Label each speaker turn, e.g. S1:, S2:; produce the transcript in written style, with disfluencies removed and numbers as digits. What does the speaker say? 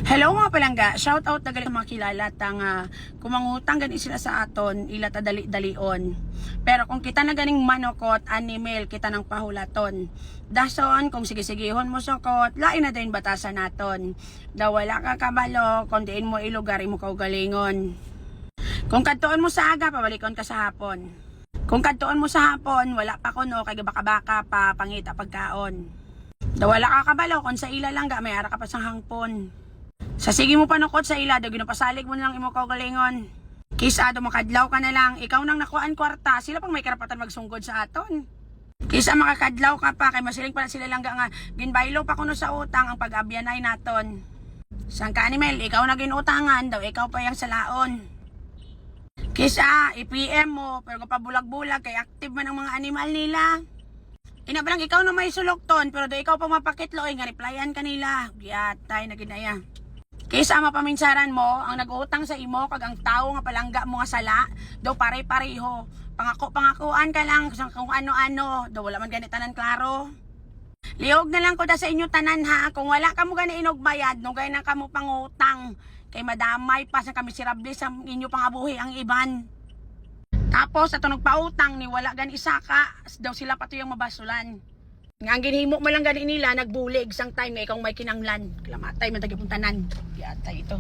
S1: Hello mga palangga, shout out na gali mga kilala tang kumangutang gani sila sa aton ila ta dali-dalion. Pero kung kita na ganing manokot animal kita nang pahulaton. Dason kung sige-sigihon mo sokot, lain na din batasan naton. Daw wala ka kabalo, kung diin mo ilugar mo kaugalingon. Kung kadtuon mo sa aga, pabalikon ka sa hapon. Kung kadtuon mo sa hapon, wala pa kuno kay baka-baka pa pangita pagkaon. Daw wala ka kabalo, kung sa ila lang ga may ara ka pa sang hangpon. Sa sige mo panukot sa ila, daw ginapasalig mo nilang imo kaugalingon. Kisa makadlaw ka na lang, ikaw nang nakuan kwarta, sila pang may karapatan magsunggod sa aton. Kisa makakadlaw ka pa, kay masiling pala sila lang nga, ginbaylo pa kuno sa utang ang pag-abyanay naton. Sang ka animal, ikaw na ginutangan, daw ikaw pa yung salaon. Kisa, i-PM mo, pero kung pabulag-bulag, kay active man ang mga animal nila. Inabalang ikaw na may sulokton, pero daw ikaw pa mapakitloy, nga replyan kanila. Giyatay na ginaya. Kaysa mapaminsaran mo, ang nag-uutang sa imo, kag ang tao nga palangga mo nga sala, daw pare-pareho. Pangakuan ka lang kung ano-ano, daw wala man ganitanan klaro. Liog na lang ko da sa inyo tanan ha, kung wala ka mo gani inogbayad, no gay na ka mo pangutang, kay madamay pa sa kami sirable sa inyo pangabuhi ang iban. Tapos ato nagpautang ni wala gani isa ka, daw sila pato yung mabasulan. Nga ang ginhimo mo lang gani nila nagbulig sang time nga ikaw may kinanglan. Klamatay man tagipuntanan. Yatay ito.